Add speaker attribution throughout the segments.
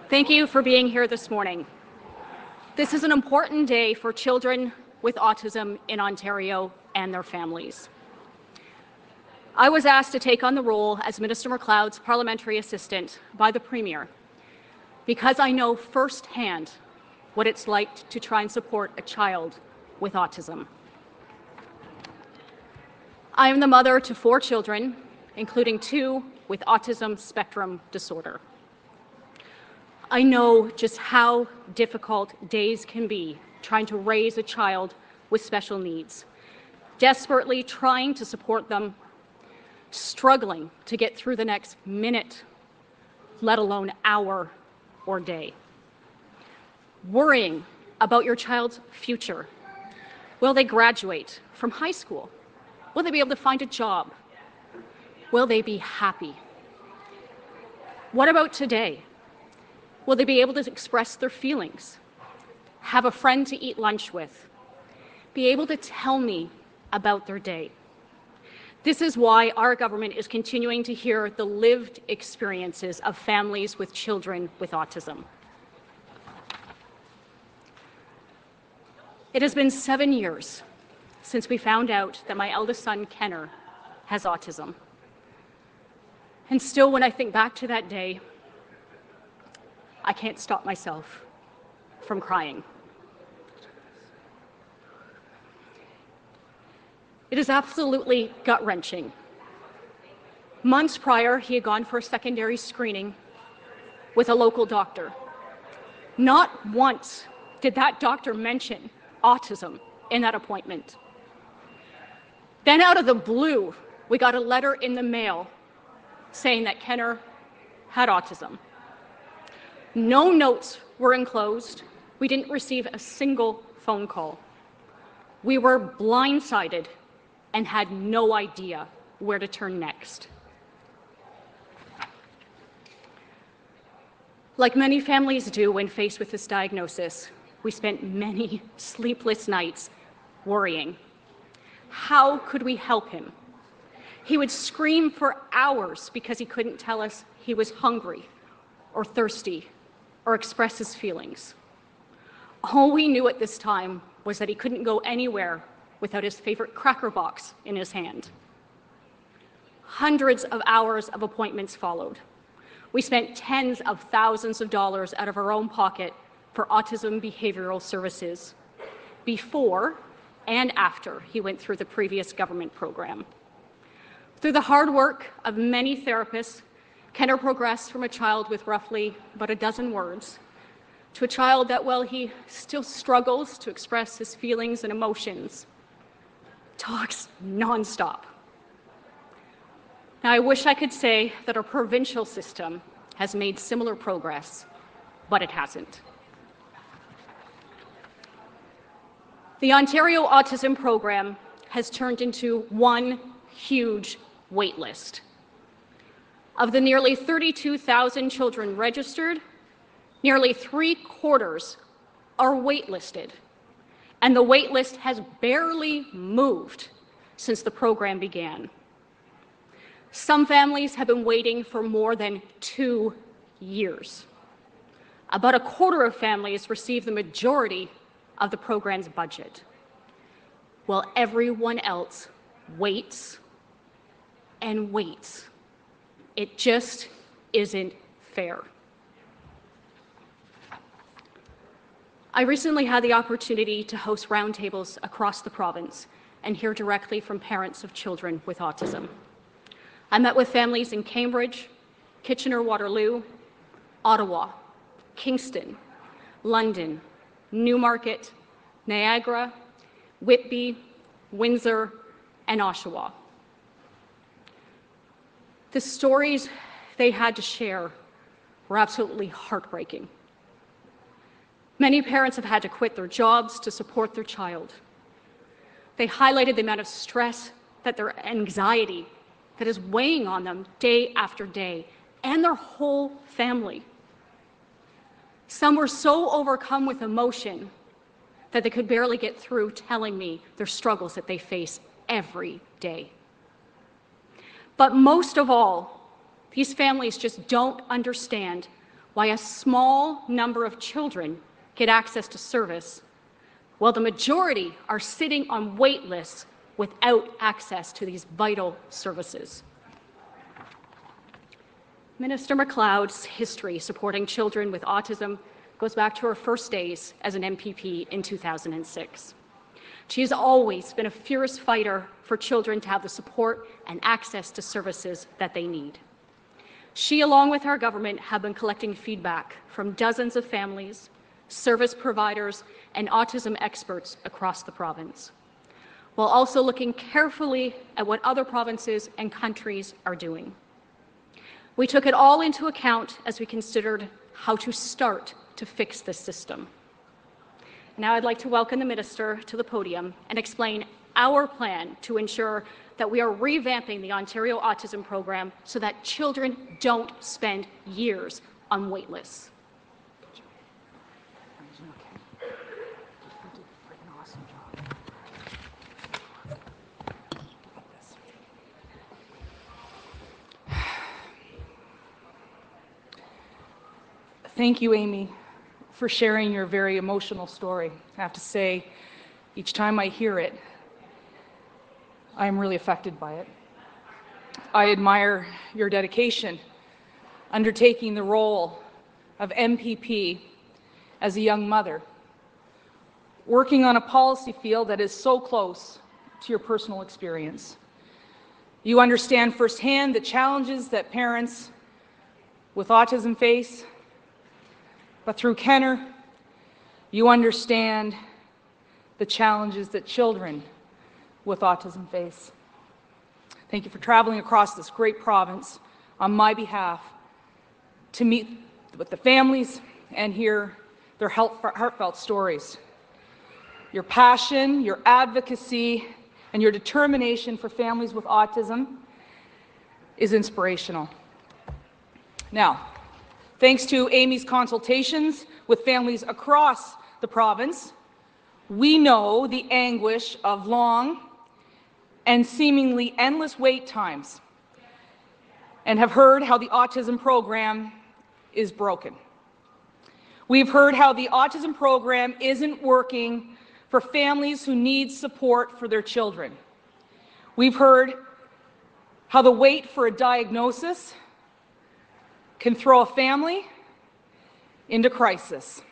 Speaker 1: Thank you for being here this morning. This is an important day for children with autism in Ontario and their families. I was asked to take on the role as Minister MacLeod's parliamentary assistant by the Premier because I know firsthand what it's like to try and support a child with autism. I am the mother to 4 children, including 2 with autism spectrum disorder. I know just how difficult days can be trying to raise a child with special needs, desperately trying to support them, struggling to get through the next minute, let alone hour or day. Worrying about your child's future. Will they graduate from high school? Will they be able to find a job? Will they be happy? What about today? Will they be able to express their feelings? Have a friend to eat lunch with? Be able to tell me about their day? This is why our government is continuing to hear the lived experiences of families with children with autism. It has been 7 years since we found out that my eldest son, Kenner, has autism. And still, when I think back to that day, I can't stop myself from crying. It is absolutely gut-wrenching. Months prior, he had gone for a secondary screening with a local doctor. Not once did that doctor mention autism in that appointment. Then out of the blue, we got a letter in the mail saying that Kenner had autism. No notes were enclosed. We didn't receive a single phone call. We were blindsided and had no idea where to turn next. Like many families do when faced with this diagnosis, we spent many sleepless nights worrying. How could we help him? He would scream for hours because he couldn't tell us he was hungry or thirsty or express his feelings. All we knew at this time was that he couldn't go anywhere without his favorite cracker box in his hand. Hundreds of hours of appointments followed. We spent tens of thousands of dollars out of our own pocket for autism behavioral services before and after he went through the previous government program. Through the hard work of many therapists, Kenner progressed from a child with roughly about a dozen words to a child that, while he still struggles to express his feelings and emotions, talks nonstop. Now, I wish I could say that our provincial system has made similar progress, but it hasn't. The Ontario Autism Program has turned into one huge wait list. Of the nearly 32,000 children registered, nearly 3/4 are waitlisted, and the wait list has barely moved since the program began. Some families have been waiting for more than 2 years. About 1/4 of families receive the majority of the program's budget, while everyone else waits and waits. It just isn't fair. I recently had the opportunity to host roundtables across the province and hear directly from parents of children with autism. I met with families in Cambridge, Kitchener-Waterloo, Ottawa, Kingston, London, Newmarket, Niagara, Whitby, Windsor, and Oshawa. The stories they had to share were absolutely heartbreaking. Many parents have had to quit their jobs to support their child. They highlighted the amount of stress, that their anxiety that is weighing on them day after day, and their whole family. Some were so overcome with emotion that they could barely get through telling me their struggles that they face every day. But most of all, these families just don't understand why a small number of children get access to service, while the majority are sitting on wait lists without access to these vital services. Minister MacLeod's history supporting children with autism goes back to her first days as an MPP in 2006. She has always been a fierce fighter for children to have the support and access to services that they need. She, along with our government, have been collecting feedback from dozens of families, service providers, and autism experts across the province, while also looking carefully at what other provinces and countries are doing. We took it all into account as we considered how to start to fix this system. Now I'd like to welcome the Minister to the podium and explain our plan to ensure that we are revamping the Ontario Autism Program so that children don't spend years on wait lists.
Speaker 2: Thank you, Amy, for sharing your very emotional story. I have to say, each time I hear it, I am really affected by it. I admire your dedication, undertaking the role of MPP as a young mother, working on a policy field that is so close to your personal experience. You understand firsthand the challenges that parents with autism face, but through Kenner, you understand the challenges that children with autism face. Thank you for traveling across this great province on my behalf to meet with the families and hear their heartfelt stories. Your passion, your advocacy, and your determination for families with autism is inspirational. Now, thanks to Amy's consultations with families across the province, we know the anguish of long and seemingly endless wait times and have heard how the autism program is broken. We've heard how the autism program isn't working for families who need support for their children. We've heard how the wait for a diagnosis can throw a family into crisis.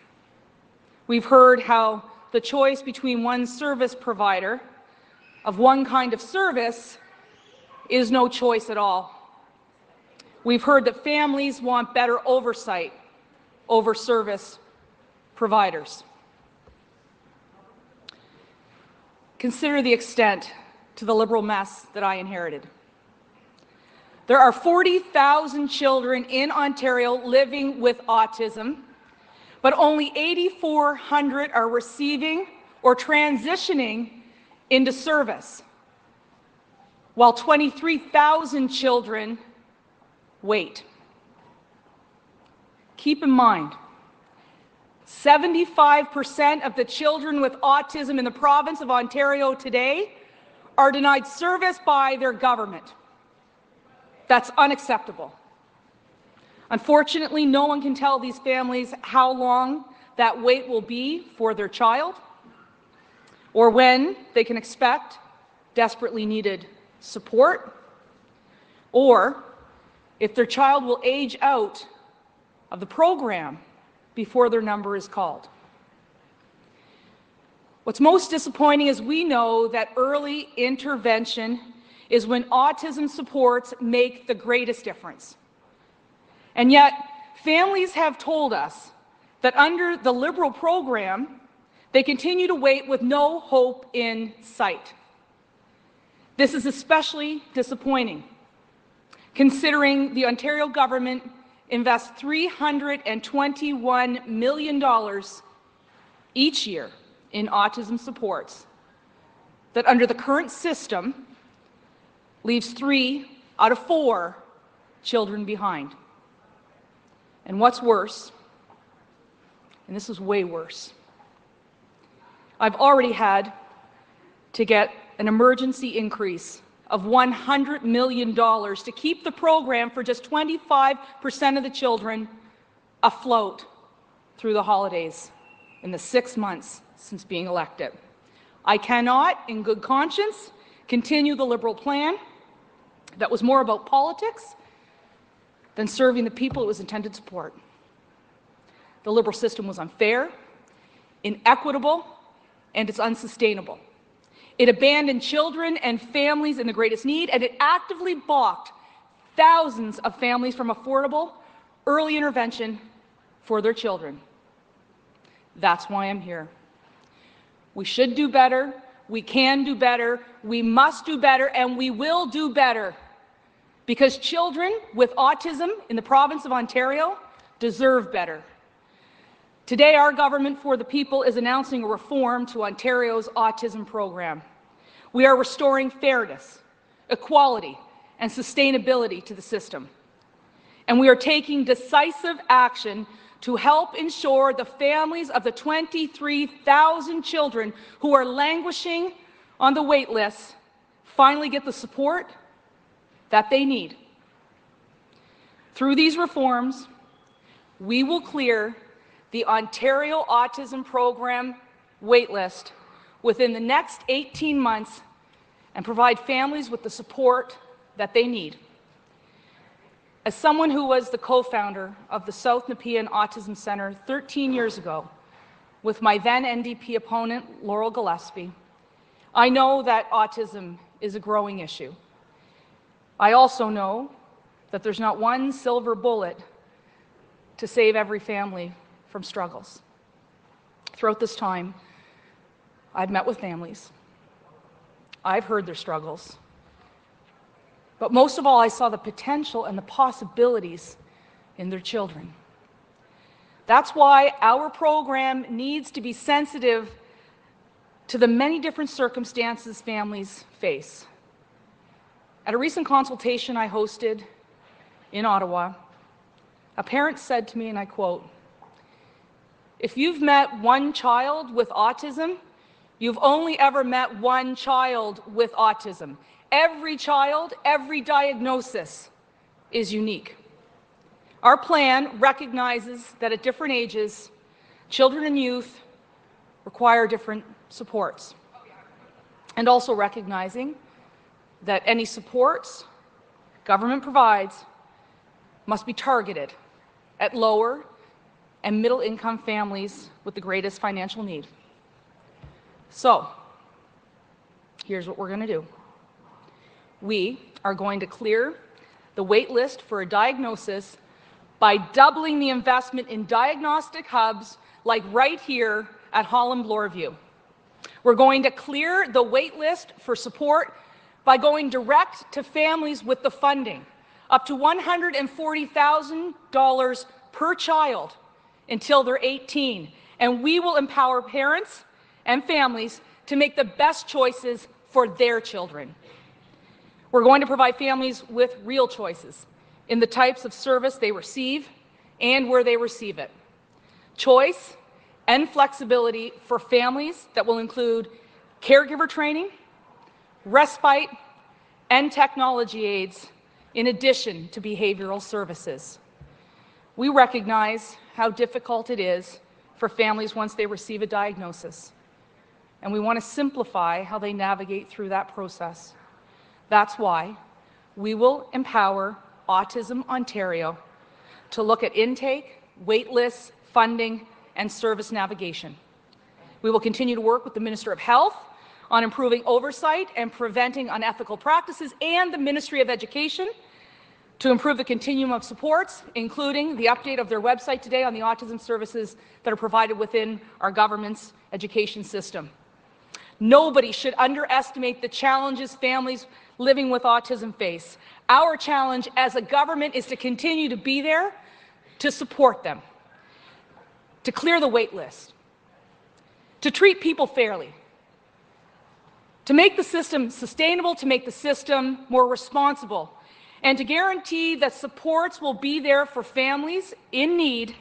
Speaker 2: We've heard how the choice between one service provider of one kind of service is no choice at all. We've heard that families want better oversight over service providers. Consider the extent to the Liberal mess that I inherited. There are 40,000 children in Ontario living with autism, but only 8,400 are receiving or transitioning into service, while 23,000 children wait. Keep in mind, 75% of the children with autism in the province of Ontario today are denied service by their government. That's unacceptable. Unfortunately, no one can tell these families how long that wait will be for their child or when they can expect desperately needed support, or if their child will age out of the program before their number is called. What's most disappointing is we know that early intervention is when autism supports make the greatest difference. And yet, families have told us that under the Liberal program, they continue to wait with no hope in sight. This is especially disappointing, considering the Ontario government invests $321 million each year in autism supports that under the current system leaves 3 out of 4 children behind. And what's worse, and this is way worse, I've already had to get an emergency increase of $100 million to keep the program for just 25% of the children afloat through the holidays in the 6 months since being elected. I cannot, in good conscience, continue the Liberal plan that was more about politics than serving the people it was intended to support. The Liberal system was unfair, inequitable, and it's unsustainable. It abandoned children and families in the greatest need, and it actively blocked thousands of families from affordable early intervention for their children. That's why I'm here. We should do better, we can do better, we must do better, and we will do better, because children with autism in the province of Ontario deserve better. Today, our Government for the People is announcing a reform to Ontario's autism program. We are restoring fairness, equality, and sustainability to the system. And we are taking decisive action to help ensure the families of the 23,000 children who are languishing on the wait list finally get the support that they need. Through these reforms, we will clear the Ontario Autism Program waitlist within the next 18 months and provide families with the support that they need. As someone who was the co-founder of the South Nepean Autism Centre 13 years ago with my then NDP opponent, Laurel Gillespie, I know that autism is a growing issue. I also know that there's not one silver bullet to save every family from struggles. Throughout this time, I've met with families. I've heard their struggles. But most of all, I saw the potential and the possibilities in their children. That's why our program needs to be sensitive to the many different circumstances families face. At a recent consultation I hosted in Ottawa, a parent said to me, and I quote, "If you've met one child with autism, you've only ever met one child with autism. Every child, every diagnosis is unique." Our plan recognizes that at different ages, children and youth require different supports, and also recognizing that any supports government provides must be targeted at lower and middle-income families with the greatest financial need. So, here's what we're going to do. We are going to clear the wait list for a diagnosis by doubling the investment in diagnostic hubs like right here at Holland Bloorview. We're going to clear the wait list for support by going direct to families with the funding, up to $140,000 per child until they're 18. And we will empower parents and families to make the best choices for their children. We're going to provide families with real choices in the types of service they receive and where they receive it. Choice and flexibility for families that will include caregiver training, respite, and technology aids, in addition to behavioral services. We recognize how difficult it is for families once they receive a diagnosis, and we want to simplify how they navigate through that process. That's why we will empower Autism Ontario to look at intake, wait lists, funding, and service navigation. We will continue to work with the Minister of Health on improving oversight and preventing unethical practices, and the Ministry of Education to improve the continuum of supports, including the update of their website today on the autism services that are provided within our government's education system. Nobody should underestimate the challenges families living with autism face. Our challenge as a government is to continue to be there to support them, to clear the wait list, to treat people fairly, to make the system sustainable, to make the system more responsible, and to guarantee that supports will be there for families in need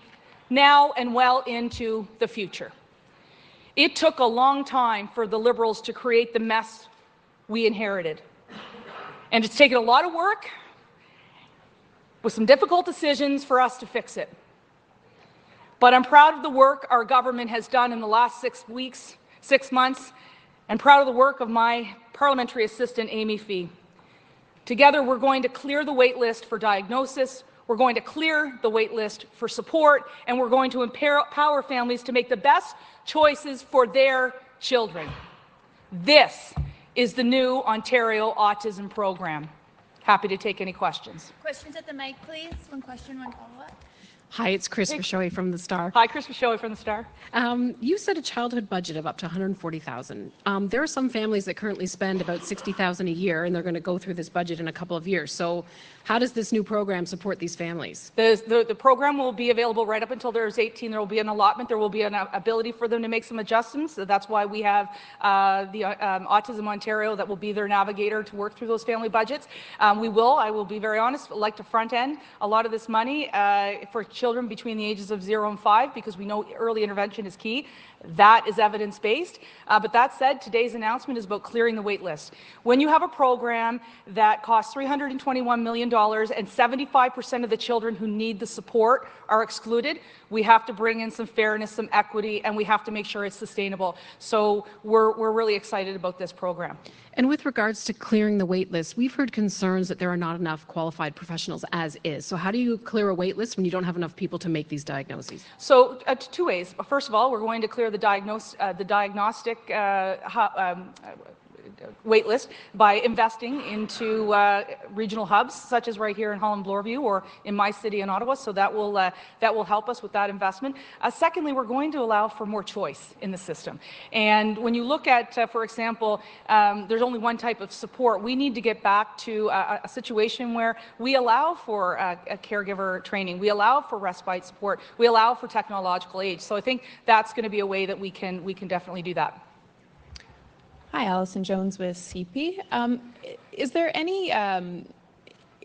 Speaker 2: now and well into the future. It took a long time for the Liberals to create the mess we inherited. And it's taken a lot of work with some difficult decisions for us to fix it. But I'm proud of the work our government has done in the last 6 months, and proud of the work of my parliamentary assistant, Amy Fee. Together, we're going to clear the wait list for diagnosis, we're going to clear the wait list for support, and we're going to empower families to make the best choices for their children. This is the new Ontario Autism Program. Happy to take any questions.
Speaker 3: Questions at the mic, please. One question, one follow-up.
Speaker 4: Hi, it's Chris Bishoy from The Star.
Speaker 2: Hi, Chris Bishoy from The Star.
Speaker 4: You said a childhood budget of up to $140,000. There are some families that currently spend about $60,000 a year, and they're going to go through this budget in a couple of years. So how does this new program support these families?
Speaker 2: The program will be available right up until there's 18. There will be an allotment. There will be an ability for them to make some adjustments. So that's why we have Autism Ontario that will be their navigator to work through those family budgets. I will be very honest, like to front end a lot of this money for children between the ages of 0 and 5, because we know early intervention is key. That is evidence-based. But that said, today's announcement is about clearing the wait list. When you have a program that costs $321 million and 75% of the children who need the support are excluded, we have to bring in some fairness, some equity, and we have to make sure it's sustainable. So we're really excited about this program.
Speaker 4: And with regards to clearing the wait list, we've heard concerns that there are not enough qualified professionals as is. So how do you clear a wait list when you don't have enough people to make these diagnoses?
Speaker 2: So two ways. First of all, we're going to clear the diagnostic wait list by investing into regional hubs, such as right here in Holland, Bloorview, or in my city in Ottawa. So that will help us with that investment. Secondly, we're going to allow for more choice in the system. And when you look at, for example, there's only one type of support. We need to get back to a situation where we allow for a caregiver training, we allow for respite support, we allow for technological age. So I think that's going to be a way that we can definitely do that.
Speaker 5: Hi, Alison Jones with CP. Is there any,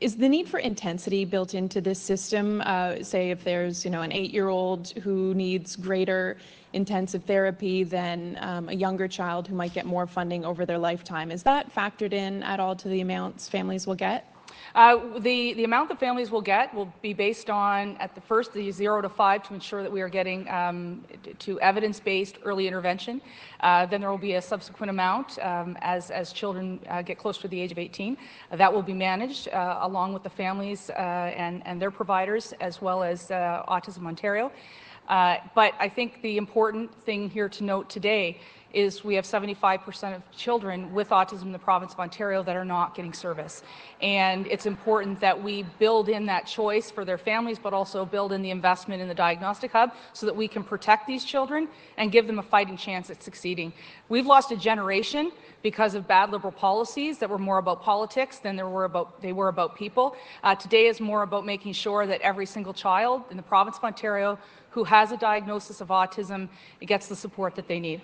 Speaker 5: is the need for intensity built into this system? Say if there's, an 8-year-old who needs greater intensive therapy than a younger child who might get more funding over their lifetime. Is that factored in at all to the amounts families will get?
Speaker 2: The amount that families will get will be based on, at the first, the 0 to 5, to ensure that we are getting to evidence-based early intervention. Then there will be a subsequent amount as children get closer to the age of 18. That will be managed along with the families and their providers, as well as Autism Ontario. But I think the important thing here to note today is we have 75% of children with autism in the province of Ontario that are not getting service. And it's important that we build in that choice for their families, but also build in the investment in the diagnostic hub so that we can protect these children and give them a fighting chance at succeeding. We've lost a generation because of bad Liberal policies that were more about politics than they were about people. Today is more about making sure that every single child in the province of Ontario who has a diagnosis of autism gets the support that they need.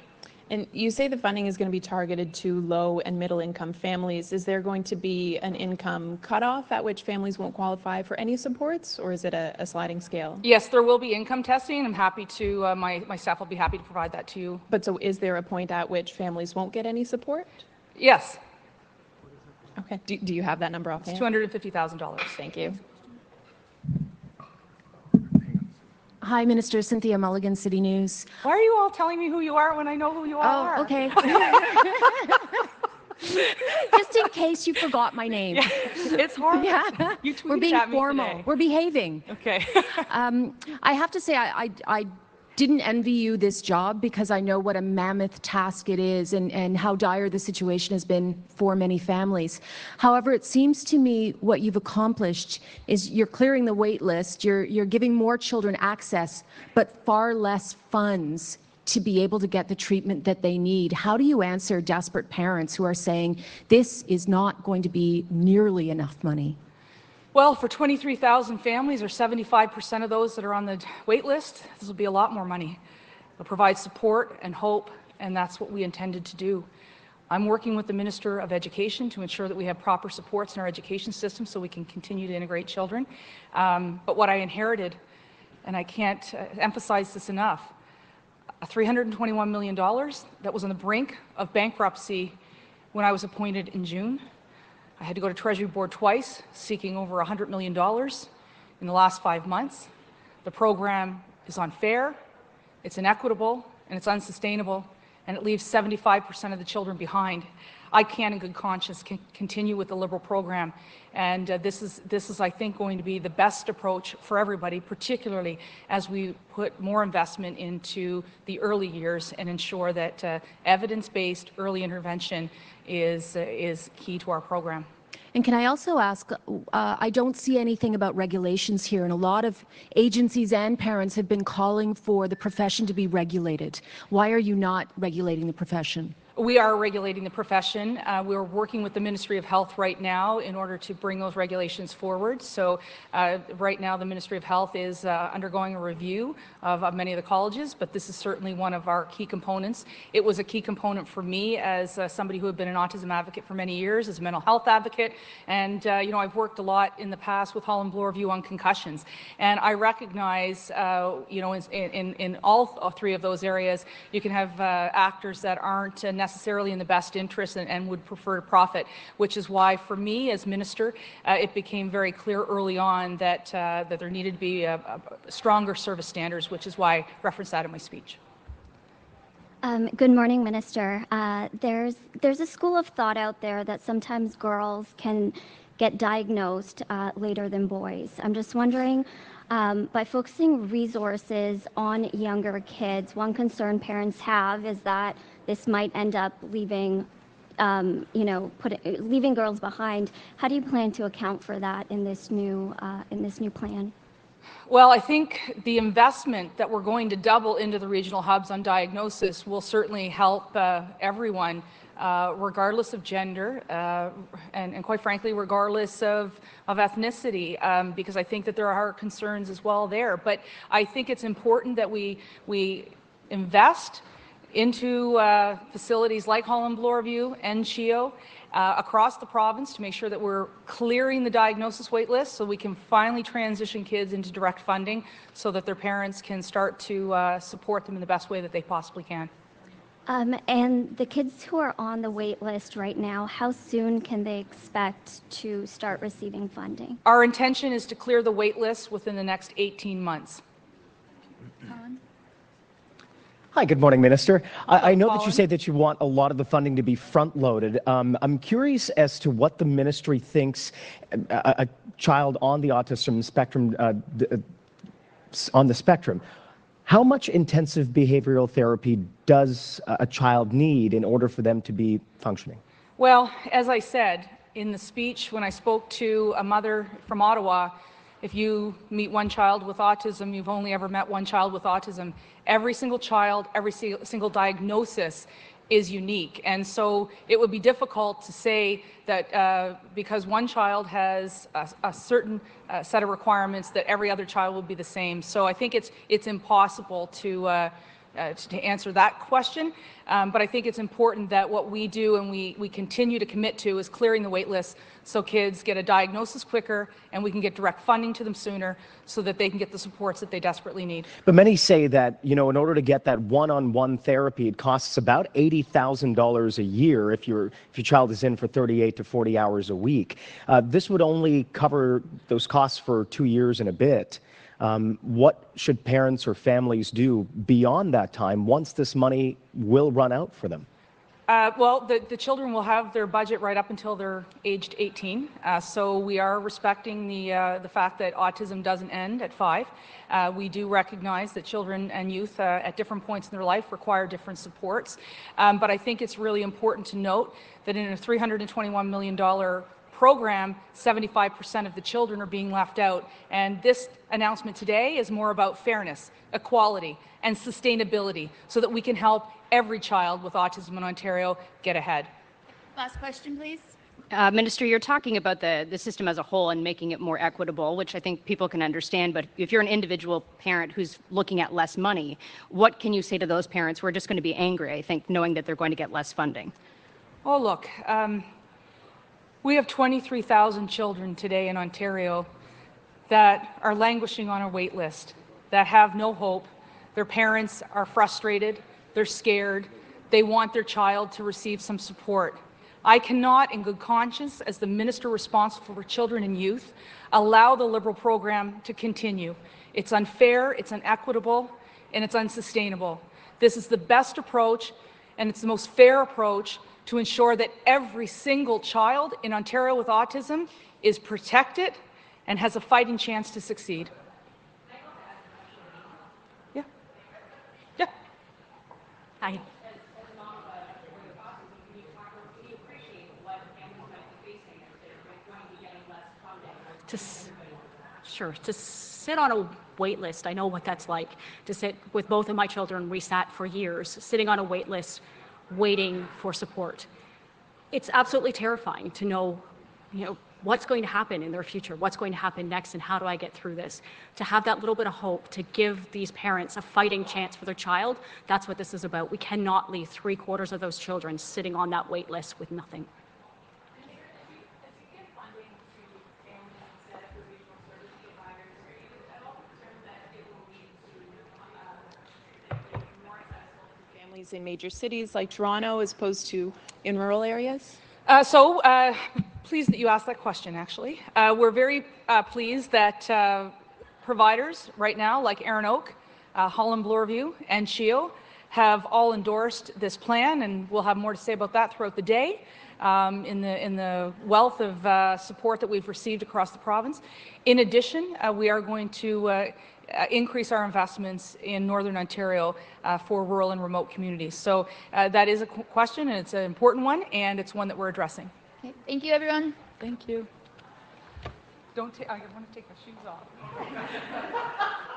Speaker 5: And you say the funding is going to be targeted to low and middle income families. Is there going to be an income cutoff at which families won't qualify for any supports, or is it a sliding scale?
Speaker 2: Yes, there will be income testing. I'm happy to, my staff will be happy to provide that to you.
Speaker 5: But so is there a point at which families won't get any support?
Speaker 2: Yes.
Speaker 5: Okay. Do you have that number offhand?
Speaker 2: It's $250,000.
Speaker 5: Thank you.
Speaker 6: Hi, Minister. Cynthia Mulligan, City News.
Speaker 2: Why are you all telling me who you are when I know who you all are?
Speaker 6: Oh, okay. Just in case you forgot my name.
Speaker 2: Yeah, it's hard.
Speaker 6: Yeah.
Speaker 2: You tweeted
Speaker 6: We're being
Speaker 2: at me
Speaker 6: formal.
Speaker 2: today.
Speaker 6: We're behaving.
Speaker 2: Okay.
Speaker 6: I have to say, I didn't envy you this job because I know what a mammoth task it is and how dire the situation has been for many families. However, it seems to me what you've accomplished is you're clearing the wait list, you're giving more children access, but far less funds to be able to get the treatment that they need. How do you answer desperate parents who are saying this is not going to be nearly enough money?
Speaker 2: Well, for 23,000 families, or 75% of those that are on the wait list, this will be a lot more money. It'll provide support and hope, and that's what we intended to do. I'm working with the Minister of Education to ensure that we have proper supports in our education system so we can continue to integrate children. But what I inherited, and I can't emphasize this enough, a $321 million that was on the brink of bankruptcy when I was appointed in June. I had to go to Treasury Board twice, seeking over $100 million in the last 5 months. The program is unfair, it's inequitable, and it's unsustainable, and it leaves 75% of the children behind. I can't in good conscience continue with the Liberal program, and this is, I think, going to be the best approach for everybody, particularly as we put more investment into the early years and ensure that evidence-based early intervention is key to our program.
Speaker 6: And can I also ask, I don't see anything about regulations here, and a lot of agencies and parents have been calling for the profession to be regulated. Why are you not regulating the profession?
Speaker 2: We are regulating the profession. We're working with the Ministry of Health right now in order to bring those regulations forward. So right now the Ministry of Health is undergoing a review of many of the colleges, but this is certainly one of our key components. It was a key component for me as somebody who had been an autism advocate for many years, as a mental health advocate, and I've worked a lot in the past with Holland Bloorview on concussions, and I recognize in all three of those areas you can have actors that aren't necessarily in the best interest and would prefer profit, which is why for me as minister it became very clear early on that there needed to be stronger service standards, which is why I referenced that in my speech.
Speaker 7: Good morning, Minister. There's a school of thought out there that sometimes girls can get diagnosed later than boys. I'm just wondering, by focusing resources on younger kids, one concern parents have is that this might end up leaving girls behind. How do you plan to account for that in this new plan?
Speaker 2: Well, I think the investment that we're going to double into the regional hubs on diagnosis will certainly help everyone, regardless of gender, and quite frankly, regardless of ethnicity, because I think that there are concerns as well there. But I think it's important that we invest into facilities like Holland Bloorview and CHEO across the province to make sure that we're clearing the diagnosis wait list so we can finally transition kids into direct funding so that their parents can start to support them in the best way that they possibly can.
Speaker 7: And the kids who are on the wait list right now, how soon can they expect to start receiving funding?
Speaker 2: Our intention is to clear the wait list within the next 18 months.
Speaker 3: Holland?
Speaker 8: Hi, good morning, Minister. I know that you
Speaker 2: Holland.
Speaker 8: say that you want a lot of the funding to be front-loaded. I'm curious as to what the ministry thinks a child on the autism spectrum, how much intensive behavioral therapy does a child need in order for them to be functioning?
Speaker 2: Well, as I said in the speech when I spoke to a mother from Ottawa, if you meet one child with autism, you've only ever met one child with autism. Every single child, every single diagnosis is unique. And so it would be difficult to say that because one child has a certain set of requirements that every other child will be the same. So I think it's impossible to answer that question. But I think it's important that what we do and we continue to commit to is clearing the wait list so kids get a diagnosis quicker and we can get direct funding to them sooner so that they can get the supports that they desperately need.
Speaker 8: But many say that, in order to get that one-on-one therapy, it costs about $80,000 a year if your child is in for 38 to 40 hours a week. This would only cover those costs for 2 years and a bit. What should parents or families do beyond that time once this money will run out for them?
Speaker 2: Well, the children will have their budget right up until they're aged 18. So we are respecting the fact that autism doesn't end at 5. We do recognize that children and youth at different points in their life require different supports. But I think it's really important to note that in a $321 million program, 75% of the children are being left out. And this announcement today is more about fairness, equality, and sustainability so that we can help every child with autism in Ontario get ahead.
Speaker 3: Last question, please.
Speaker 9: Minister, you're talking about the system as a whole and making it more equitable, which I think people can understand. But if you're an individual parent who's looking at less money, what can you say to those parents who are just going to be angry, I think, knowing that they're going to get less funding?
Speaker 2: Oh, look, we have 23,000 children today in Ontario that are languishing on a wait list, that have no hope. Their parents are frustrated, they're scared, they want their child to receive some support. I cannot, in good conscience, as the minister responsible for children and youth, allow the Liberal program to continue. It's unfair, it's inequitable, and it's unsustainable. This is the best approach, and it's the most fair approach to ensure that every single child in Ontario with autism is protected and has a fighting chance to succeed. Yeah. Yeah.
Speaker 1: Hi. To sit on a wait list, I know what that's like. To sit with both of my children, we sat for years, sitting on a wait list, waiting for support. It's absolutely terrifying to know, what's going to happen in their future, what's going to happen next, and how do I get through this? To have that little bit of hope, to give these parents a fighting chance for their child, that's what this is about. We cannot leave 3/4 of those children sitting on that wait list with nothing.
Speaker 5: Families in major cities like Toronto as opposed to in rural areas?
Speaker 2: Pleased that you asked that question, actually. We're very pleased that providers right now, like Erin Oak, Holland, Bloorview, and Sheo, have all endorsed this plan, and we'll have more to say about that throughout the day in the wealth of support that we've received across the province. In addition, we are going to increase our investments in Northern Ontario for rural and remote communities. So that is a question, and it's an important one, and it's one that we're addressing.
Speaker 3: Okay, thank you, everyone.
Speaker 2: Thank you. I want to take my shoes off.